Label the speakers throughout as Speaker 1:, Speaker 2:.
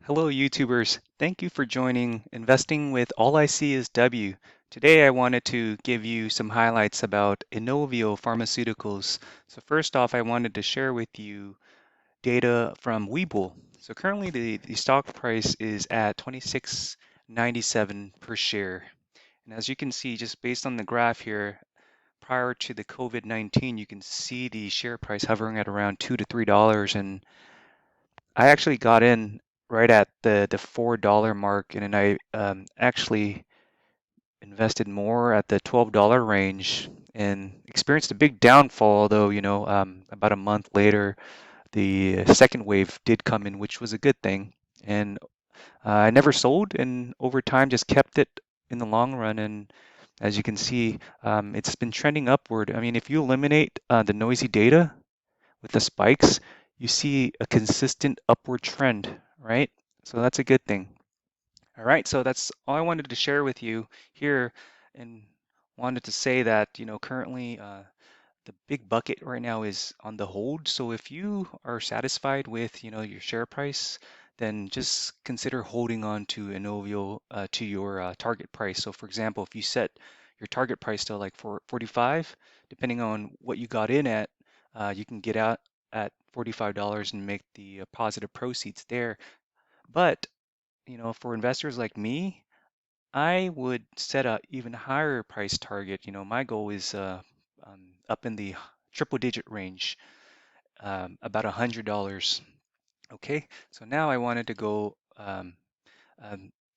Speaker 1: Hello, YouTubers. Thank you for joining Investing with All I See is W. Today, I wanted to give you some highlights about Inovio Pharmaceuticals. So first off, I wanted to share with you data from Webull. So currently, the stock price is at 26.97 per share. And as you can see, just based on the graph here, prior to the COVID-19, you can see the share price hovering at around $2 to $3, and I actually got in right at the $4 mark, and then I actually invested more at the $12 range and experienced a big downfall, though, about a month later, the second wave did come in, which was a good thing. And I never sold, and over time just kept it in the long run. And as you can see, it's been trending upward. I mean, if you eliminate the noisy data with the spikes, you see a consistent upward trend, right? So that's a good thing. All right, so that's all I wanted to share with you here, and wanted to say that, currently the big bucket right now is on the hold. So if you are satisfied with, your share price, then just consider holding on to Inovio to your target price. So for example, if you set your target price to like 45, depending on what you got in at, you can get out at $45 and make the positive proceeds there. But, for investors like me, I would set a even higher price target. My goal is up in the triple digit range, about $100. Okay, so now I wanted to go um,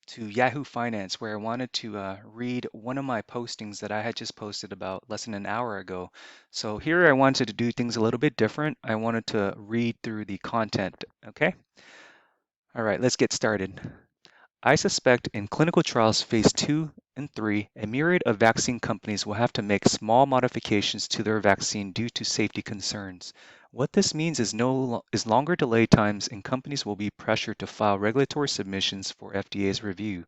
Speaker 1: to Yahoo Finance, where I wanted to read one of my postings that I had just posted about less than an hour ago. So here I wanted to do things a little bit different. I wanted to read through the content. Okay, all right, let's get started. I suspect in clinical trials phase 2 and 3, a myriad of vaccine companies will have to make small modifications to their vaccine due to safety concerns. What this means is longer delay times, and companies will be pressured to file regulatory submissions for FDA's review.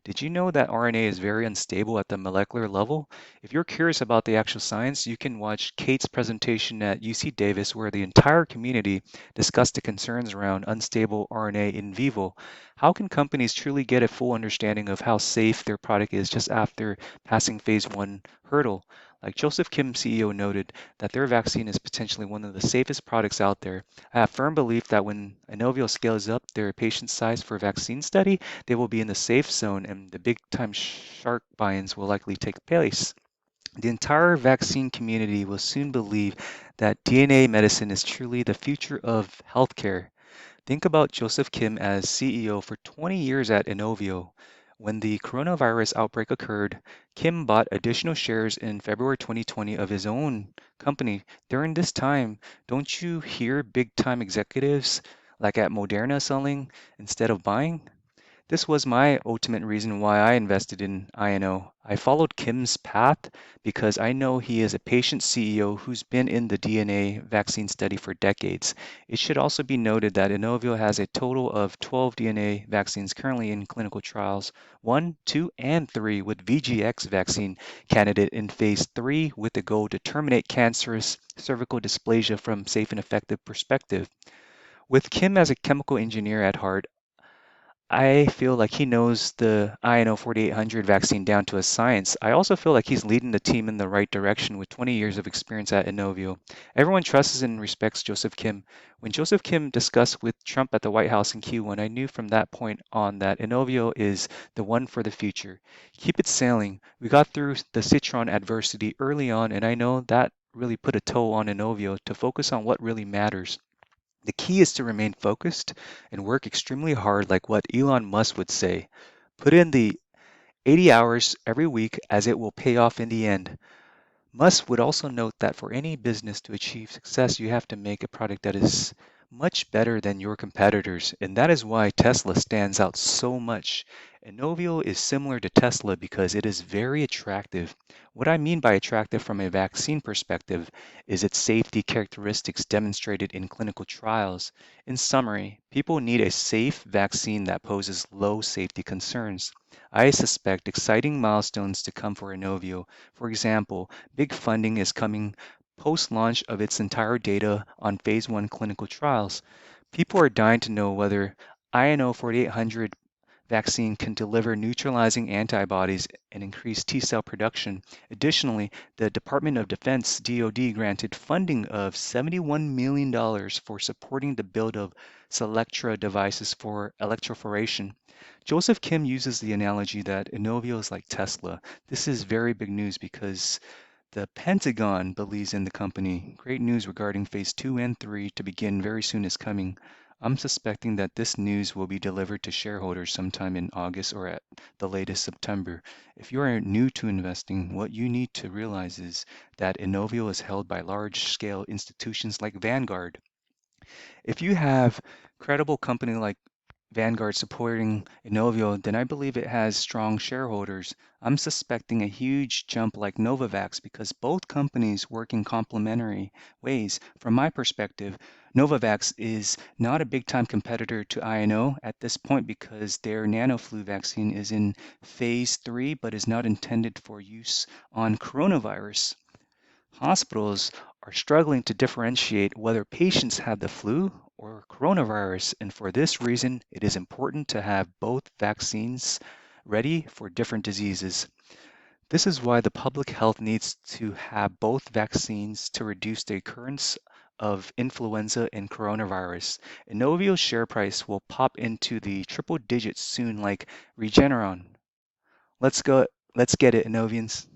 Speaker 1: Did you know that RNA is very unstable at the molecular level? If you're curious about the actual science, you can watch Kate's presentation at UC Davis, where the entire community discussed the concerns around unstable RNA in vivo. How can companies truly get a full understanding of how safe their product is just after passing phase 1 hurdle? Like Joseph Kim, CEO, noted that their vaccine is potentially one of the safest products out there. I have firm belief that when Inovio scales up their patient size for a vaccine study, they will be in the safe zone and the big time shark buy-ins will likely take place. The entire vaccine community will soon believe that DNA medicine is truly the future of healthcare. Think about Joseph Kim as CEO for 20 years at Inovio. When the coronavirus outbreak occurred, Kim bought additional shares in February 2020 of his own company. During this time, don't you hear big time executives like at Moderna selling instead of buying? This was my ultimate reason why I invested in INO. I followed Kim's path because I know he is a patient CEO who's been in the DNA vaccine study for decades. It should also be noted that Inovio has a total of 12 DNA vaccines currently in clinical trials, 1, 2, and 3, with VGX vaccine candidate in phase 3 with the goal to terminate cancerous cervical dysplasia from safe and effective perspective. With Kim as a chemical engineer at heart, I feel like he knows the INO 4800 vaccine down to a science. I also feel like he's leading the team in the right direction with 20 years of experience at Inovio. Everyone trusts and respects Joseph Kim. When Joseph Kim discussed with Trump at the White House in Q1, I knew from that point on that Inovio is the one for the future. Keep it sailing. We got through the Citron adversity early on, and I know that really put a toll on Inovio to focus on what really matters. The key is to remain focused and work extremely hard, like what Elon Musk would say. Put in the 80 hours every week as it will pay off in the end. Musk would also note that for any business to achieve success, you have to make a product that is much better than your competitors, and that is why Tesla stands out so much. Inovio is similar to Tesla because it is very attractive. What I mean by attractive from a vaccine perspective is its safety characteristics demonstrated in clinical trials. In summary, people need a safe vaccine that poses low safety concerns. I suspect exciting milestones to come for Inovio. For example, big funding is coming post-launch of its entire data on phase 1 clinical trials. People are dying to know whether INO 4800 vaccine can deliver neutralizing antibodies and increase T cell production. Additionally, the Department of Defense (DoD) granted funding of $71 million for supporting the build of Selectra devices for electroporation. Joseph Kim uses the analogy that Inovio is like Tesla. This is very big news because the Pentagon believes in the company. Great news regarding phase 2 and 3 to begin very soon is coming. I'm suspecting that this news will be delivered to shareholders sometime in August or at the latest September. If you are new to investing, what you need to realize is that Inovio is held by large-scale institutions like Vanguard. If you have credible company like Vanguard supporting Inovio, then I believe it has strong shareholders. I'm suspecting a huge jump like Novavax because both companies work in complementary ways. From my perspective, Novavax is not a big time competitor to INO at this point because their nanoflu vaccine is in phase 3 but is not intended for use on coronavirus. Hospitals are struggling to differentiate whether patients have the flu or coronavirus, and for this reason, it is important to have both vaccines ready for different diseases. This is why the public health needs to have both vaccines to reduce the occurrence of influenza and coronavirus. Inovio's share price will pop into the triple digits soon like Regeneron. Let's go, let's get it, Innovians.